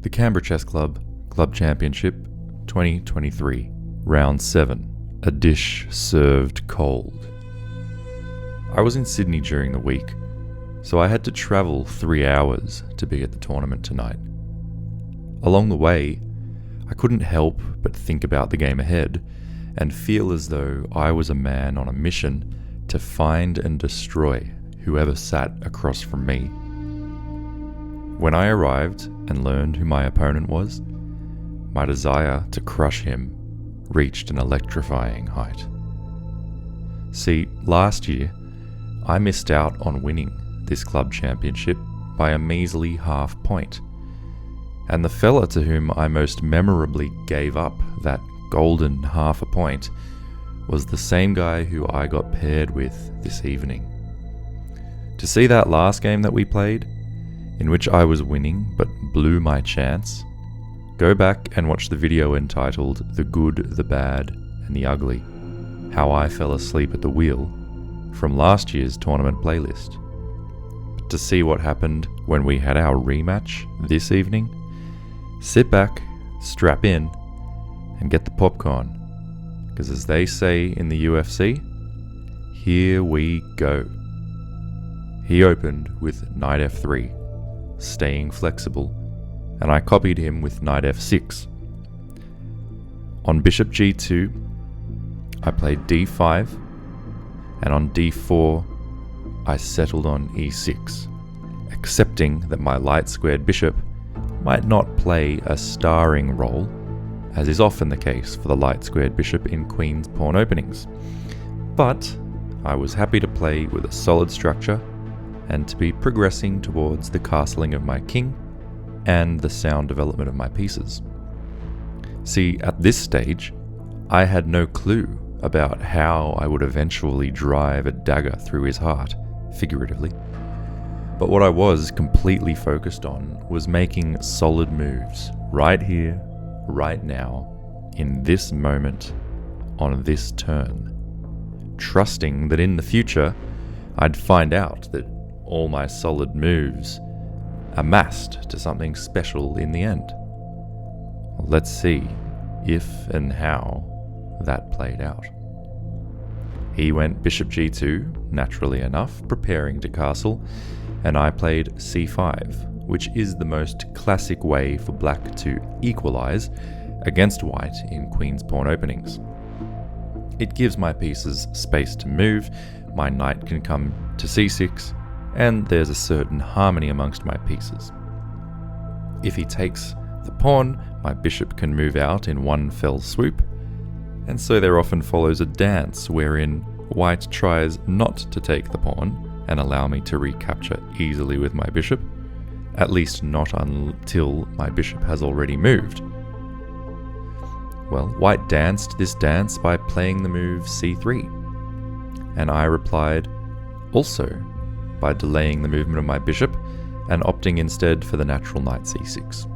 The Canberra Chess Club, Club Championship 2023, Round 7, a dish served cold. I was in Sydney during the week, so I had to travel 3 hours to be at the tournament tonight. Along the way, I couldn't help but think about the game ahead and feel as though I was a man on a mission to find and destroy whoever sat across from me. When I arrived and learned who my opponent was, my desire to crush him reached an electrifying height. See, last year, I missed out on winning this club championship by a measly half point, and the fella to whom I most memorably gave up that golden half a point was the same guy who I got paired with this evening. To see that last game that we played, in which I was winning but blew my chance, go back and watch the video entitled The Good, the Bad, and the Ugly, How I Fell Asleep at the Wheel, from last year's tournament playlist. But to see what happened when we had our rematch this evening, sit back, strap in, and get the popcorn, because as they say in the UFC, here we go. He opened with knight f3, staying flexible, and I copied him with knight f6. On bishop g2, I played d5, and on d4, I settled on e6, accepting that my light-squared bishop might not play a starring role, as is often the case for the light-squared bishop in queen's pawn openings. But I was happy to play with a solid structure and to be progressing towards the castling of my king and the sound development of my pieces. See, at this stage, I had no clue about how I would eventually drive a dagger through his heart, figuratively. But what I was completely focused on was making solid moves right here, right now, in this moment, on this turn, trusting that in the future, I'd find out that all my solid moves amassed to something special in the end. Let's see if and how that played out. He went bishop g2, naturally enough, preparing to castle, and I played c5, which is the most classic way for black to equalize against white in queen's pawn openings. It gives my pieces space to move, my knight can come to c6, and there's a certain harmony amongst my pieces. If he takes the pawn, my bishop can move out in one fell swoop, and so there often follows a dance wherein white tries not to take the pawn and allow me to recapture easily with my bishop, at least not until my bishop has already moved. Well, white danced this dance by playing the move c3, and I replied also by delaying the movement of my bishop and opting instead for the natural knight c6.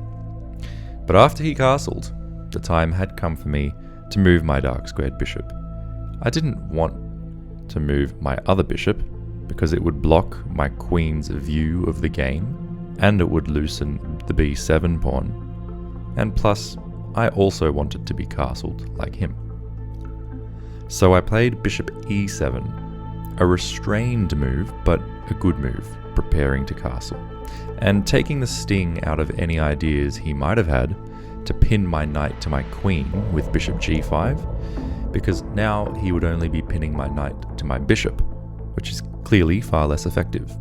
But after he castled, the time had come for me to move my dark squared bishop. I didn't want to move my other bishop because it would block my queen's view of the game and it would loosen the b7 pawn, and plus I also wanted to be castled like him. So I played bishop e7, a restrained move, but a good move, preparing to castle, and taking the sting out of any ideas he might have had to pin my knight to my queen with bishop g5, because now he would only be pinning my knight to my bishop, which is clearly far less effective.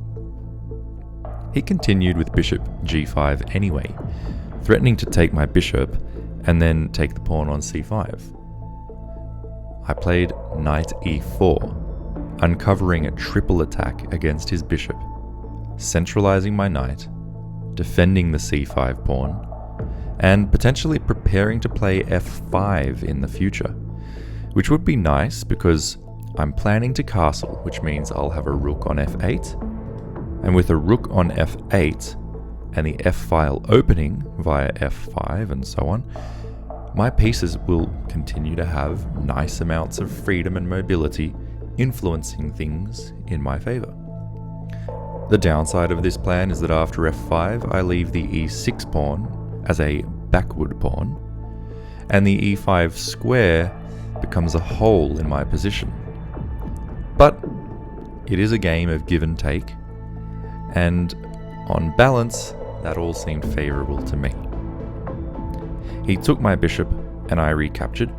He continued with bishop g5 anyway, threatening to take my bishop and then take the pawn on c5. I played knight e4, uncovering a triple attack against his bishop, centralizing my knight, defending the c5 pawn, and potentially preparing to play f5 in the future, which would be nice because I'm planning to castle, which means I'll have a rook on f8, and with a rook on f8 and the f-file opening via f5 and so on, my pieces will continue to have nice amounts of freedom and mobility, influencing things in my favor. The downside of this plan is that after f5, I leave the e6 pawn as a backward pawn, and the e5 square becomes a hole in my position. But it is a game of give and take, and on balance, that all seemed favourable to me. He took my bishop and I recaptured,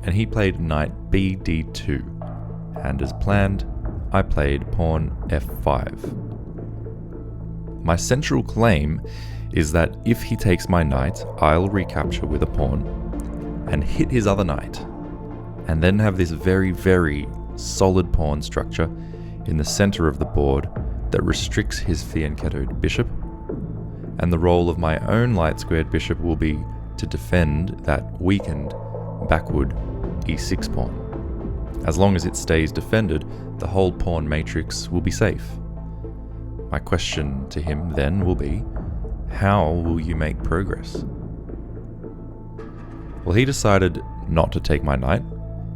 and he played knight bd2, and as planned, I played pawn f5. My central claim is that if he takes my knight, I'll recapture with a pawn and hit his other knight, and then have this very, very solid pawn structure in the center of the board that restricts his fianchettoed bishop, and the role of my own light-squared bishop will be to defend that weakened backward e6 pawn. As long as it stays defended, the whole pawn matrix will be safe. My question to him then will be, how will you make progress? Well, he decided not to take my knight,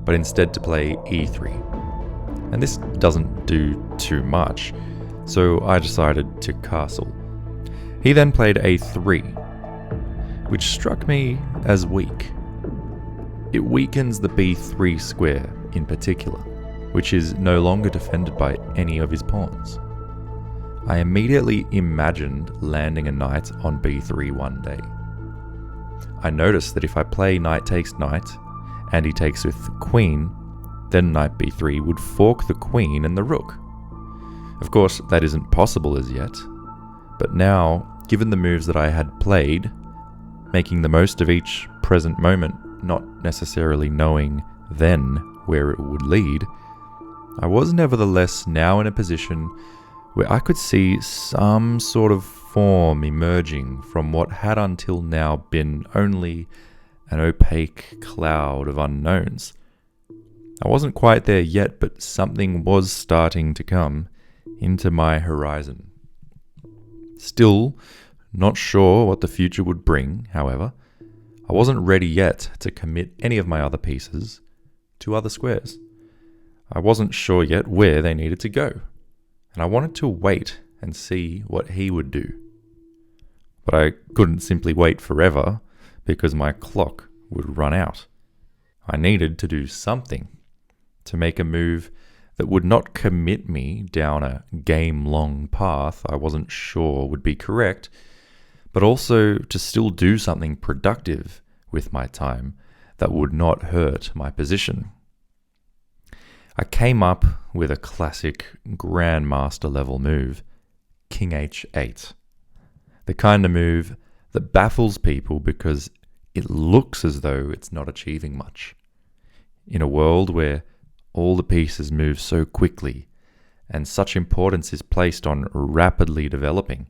but instead to play e3. And this doesn't do too much, so I decided to castle. He then played a3, which struck me as weak. It weakens the b3 square in particular, which is no longer defended by any of his pawns. I immediately imagined landing a knight on b3 one day. I noticed that if I play knight takes knight, and he takes with the queen, then knight b3 would fork the queen and the rook. Of course, that isn't possible as yet, but now, given the moves that I had played, making the most of each present moment, not necessarily knowing then where it would lead, I was nevertheless now in a position where I could see some sort of form emerging from what had until now been only an opaque cloud of unknowns. I wasn't quite there yet, but something was starting to come into my horizon. Still, not sure what the future would bring, however, I wasn't ready yet to commit any of my other pieces to other squares. I wasn't sure yet where they needed to go, and I wanted to wait and see what he would do. But I couldn't simply wait forever because my clock would run out. I needed to do something to make a move that would not commit me down a game-long path I wasn't sure would be correct, but also to still do something productive with my time that would not hurt my position. I came up with a classic grandmaster level move, King h8. The kind of move that baffles people because it looks as though it's not achieving much. In a world where all the pieces move so quickly and such importance is placed on rapidly developing,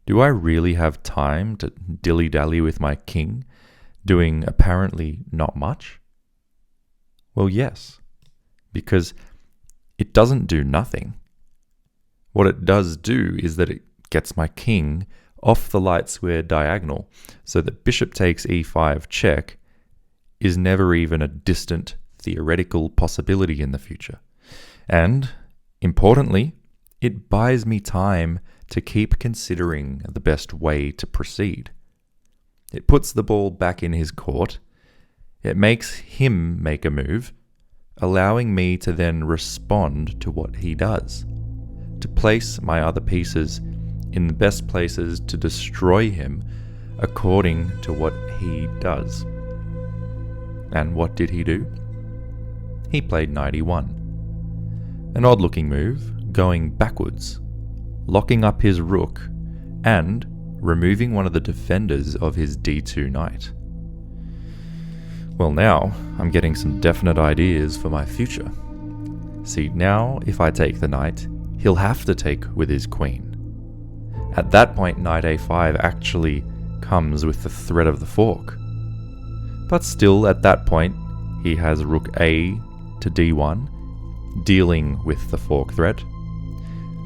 do I really have time to dilly-dally with my king, doing apparently not much? Well, yes, because it doesn't do nothing. What it does do is that it gets my king off the light square diagonal, so that bishop takes e5 check is never even a distant theoretical possibility in the future. And, importantly, it buys me time to keep considering the best way to proceed. It puts the ball back in his court. It makes him make a move, allowing me to then respond to what he does, to place my other pieces in the best places to destroy him according to what he does. And what did he do? He played knight e1. An odd-looking move, going backwards, locking up his rook, and removing one of the defenders of his d2 knight. Well, now I'm getting some definite ideas for my future. See, now if I take the knight, he'll have to take with his queen. At that point, knight a5 actually comes with the threat of the fork. But still, at that point, he has rook a to d1, dealing with the fork threat.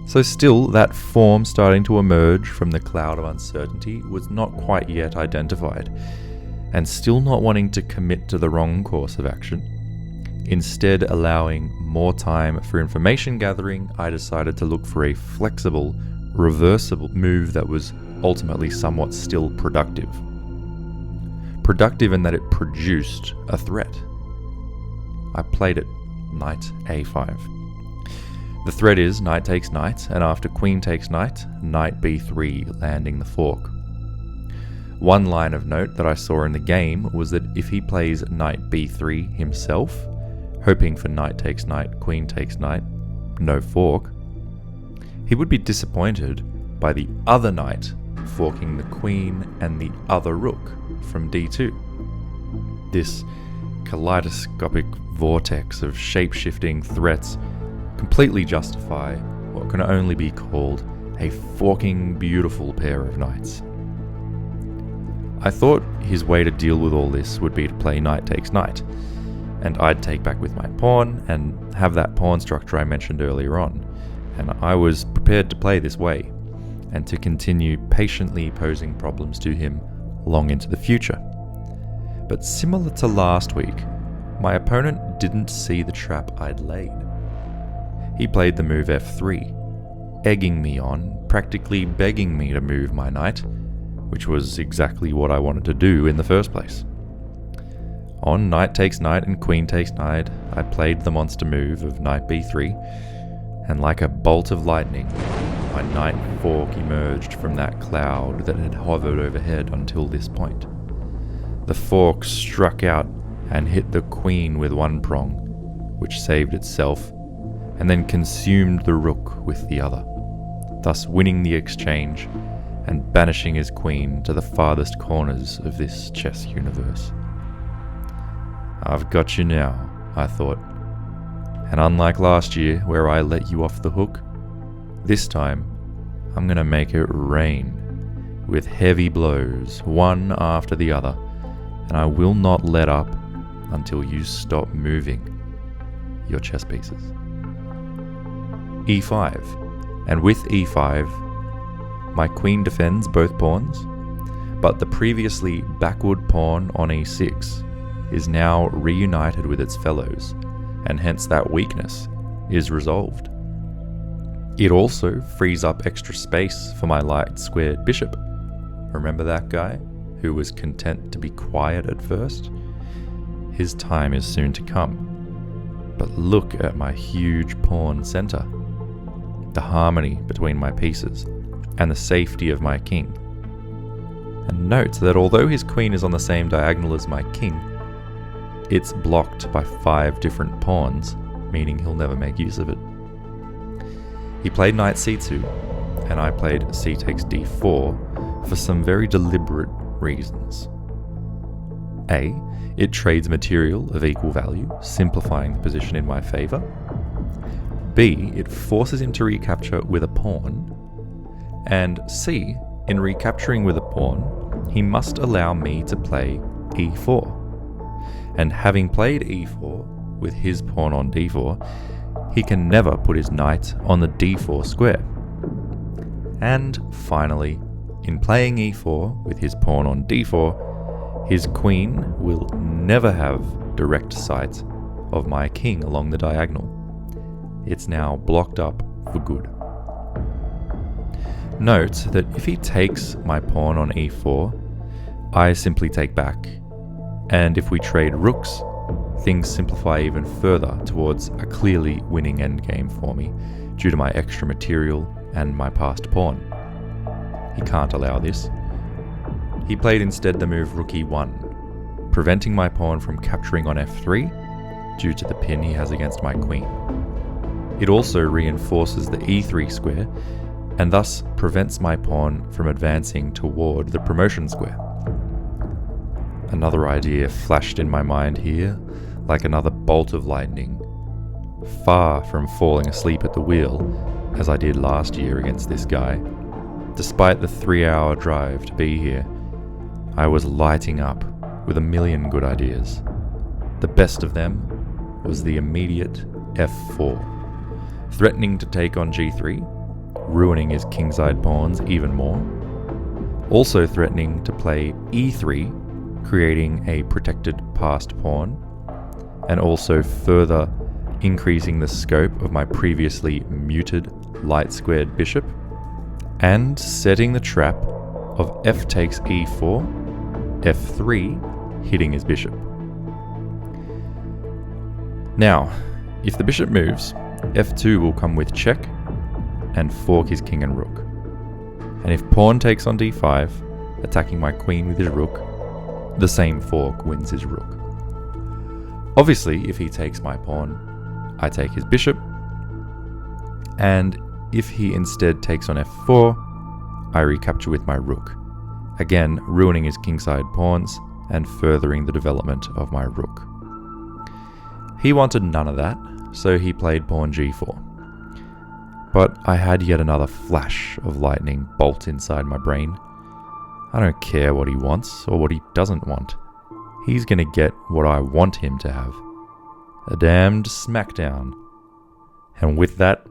So still, that form starting to emerge from the cloud of uncertainty was not quite yet identified, and still not wanting to commit to the wrong course of action. Instead, allowing more time for information gathering, I decided to look for a flexible, reversible move that was ultimately somewhat still productive. Productive in that it produced a threat. I played it knight a5. The threat is knight takes knight, and after queen takes knight, knight b3, landing the fork. One line of note that I saw in the game was that if he plays knight b3 himself, hoping for knight takes knight, queen takes knight, no fork, he would be disappointed by the other knight forking the queen and the other rook from d2. This kaleidoscopic vortex of shape-shifting threats completely justify what can only be called a forking beautiful pair of knights. I thought his way to deal with all this would be to play knight takes knight, and I'd take back with my pawn and have that pawn structure I mentioned earlier on, and I was prepared to play this way, and to continue patiently posing problems to him long into the future. But similar to last week, my opponent didn't see the trap I'd laid. He played the move f3, egging me on, practically begging me to move my knight, which was exactly what I wanted to do in the first place. On knight takes knight and queen takes knight, I played the monster move of knight b3, and like a bolt of lightning, my knight fork emerged from that cloud that had hovered overhead until this point. The fork struck out and hit the queen with one prong, which saved itself, and then consumed the rook with the other, thus winning the exchange and banishing his queen to the farthest corners of this chess universe. I've got you now, I thought, and unlike last year where I let you off the hook, this time I'm gonna make it rain with heavy blows, one after the other, and I will not let up until you stop moving your chess pieces. e5, and with e5, my queen defends both pawns, but the previously backward pawn on e6 is now reunited with its fellows, and hence that weakness is resolved. It also frees up extra space for my light squared bishop. Remember that guy who was content to be quiet at first? His time is soon to come. But look at my huge pawn center, the harmony between my pieces, and the safety of my king. And note that although his queen is on the same diagonal as my king, it's blocked by 5 different pawns, meaning he'll never make use of it. He played knight c2, and I played c takes d4 for some very deliberate reasons. A, it trades material of equal value, simplifying the position in my favor. B, it forces him to recapture with a pawn. And C, in recapturing with a pawn, he must allow me to play e4. And having played e4 with his pawn on d4, he can never put his knight on the d4 square. And finally, in playing e4 with his pawn on d4, his queen will never have direct sight of my king along the diagonal. It's now blocked up for good. Note that if he takes my pawn on e4, I simply take back, and if we trade rooks, things simplify even further towards a clearly winning endgame for me due to my extra material and my passed pawn. He can't allow this. He played instead the move rook e1, preventing my pawn from capturing on f3 due to the pin he has against my queen. It also reinforces the e3 square and thus prevents my pawn from advancing toward the promotion square. Another idea flashed in my mind here, like another bolt of lightning. Far from falling asleep at the wheel, as I did last year against this guy, despite the 3-hour drive to be here, I was lighting up with a million good ideas. The best of them was the immediate f4, threatening to take on g3, ruining his kingside pawns even more, also threatening to play e3, creating a protected passed pawn, and also further increasing the scope of my previously muted light squared bishop, and setting the trap of f takes e4, f3, hitting his bishop. Now, if the bishop moves, f2 will come with check and fork his king and rook. And if pawn takes on d5, attacking my queen with his rook, the same fork wins his rook. Obviously, if he takes my pawn, I take his bishop, and if he instead takes on f4, I recapture with my rook, again ruining his kingside pawns and furthering the development of my rook. He wanted none of that, so he played pawn g4. But I had yet another flash of lightning bolt inside my brain. I don't care what he wants or what he doesn't want. He's gonna get what I want him to have. A damned smackdown. And with that,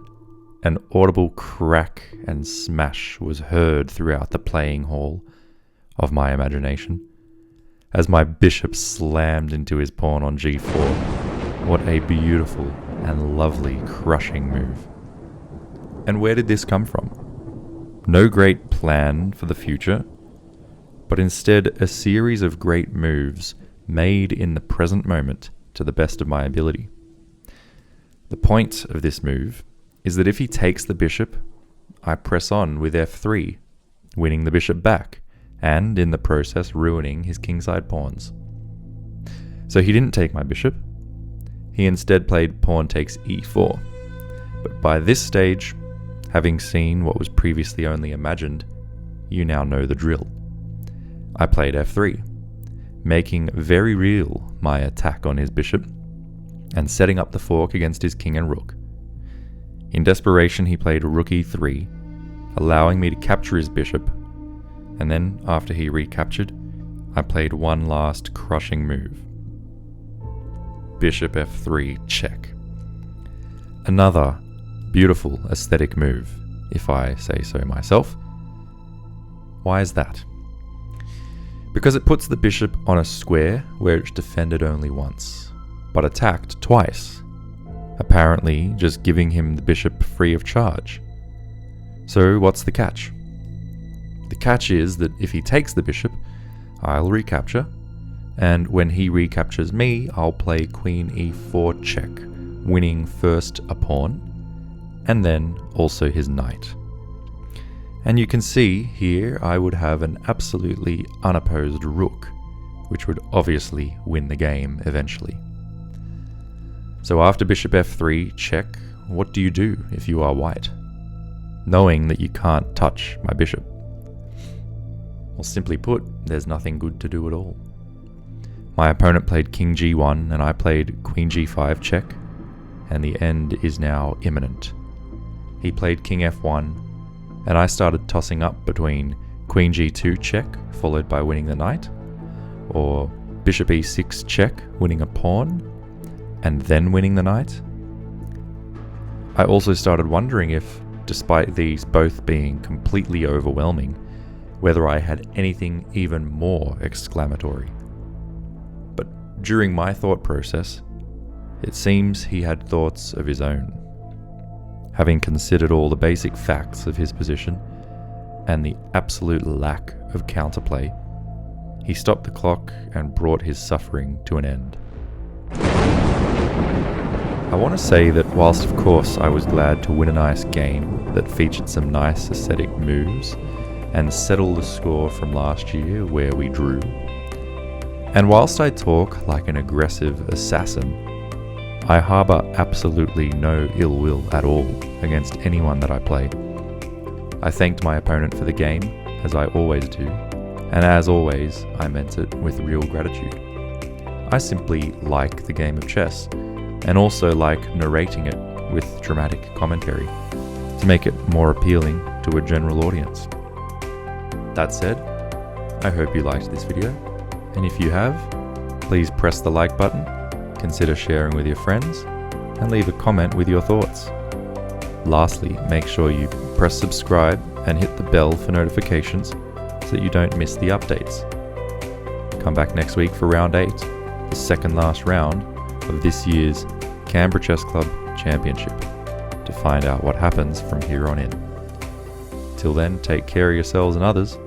an audible crack and smash was heard throughout the playing hall of my imagination, as my bishop slammed into his pawn on g4. What a beautiful and lovely crushing move. And where did this come from? No great plan for the future, but instead a series of great moves made in the present moment to the best of my ability. The point of this move is that if he takes the bishop, I press on with f3, winning the bishop back, and in the process ruining his kingside pawns. So he didn't take my bishop. He instead played pawn takes e4. But by this stage, having seen what was previously only imagined, you now know the drill. I played f3, making very real my attack on his bishop, and setting up the fork against his king and rook. In desperation, he played rook e3, allowing me to capture his bishop, and then, after he recaptured, I played one last crushing move. Bishop f3 check. Another beautiful aesthetic move, if I say so myself. Why is that? Because it puts the bishop on a square where it's defended only once, but attacked twice, apparently just giving him the bishop free of charge. So what's the catch? The catch is that if he takes the bishop, I'll recapture, and when he recaptures me, I'll play queen e4 check, winning first a pawn, and then also his knight. And you can see here I would have an absolutely unopposed rook, which would obviously win the game eventually. So after bishop f3 check, what do you do if you are white, knowing that you can't touch my bishop? Well, simply put, there's nothing good to do at all. My opponent played king g1 and I played queen g5 check, and the end is now imminent. He played king f1, and I started tossing up between queen g2 check, followed by winning the knight, or bishop e6 check, winning a pawn, and then winning the knight. I also started wondering if, despite these both being completely overwhelming, whether I had anything even more exclamatory. But during my thought process, it seems he had thoughts of his own. Having considered all the basic facts of his position and the absolute lack of counterplay, he stopped the clock and brought his suffering to an end. I want to say that whilst of course I was glad to win a nice game that featured some nice aesthetic moves and settle the score from last year where we drew, and whilst I talk like an aggressive assassin, I harbour absolutely no ill will at all against anyone that I play. I thanked my opponent for the game, as I always do, and as always, I meant it with real gratitude. I simply like the game of chess, and also like narrating it with dramatic commentary, to make it more appealing to a general audience. That said, I hope you liked this video, and if you have, please press the like button, consider sharing with your friends, and leave a comment with your thoughts. Lastly, make sure you press subscribe and hit the bell for notifications so that you don't miss the updates. Come back next week for round 8, the second last round of this year's Canberra Chess Club Championship, to find out what happens from here on in. Till then, take care of yourselves and others,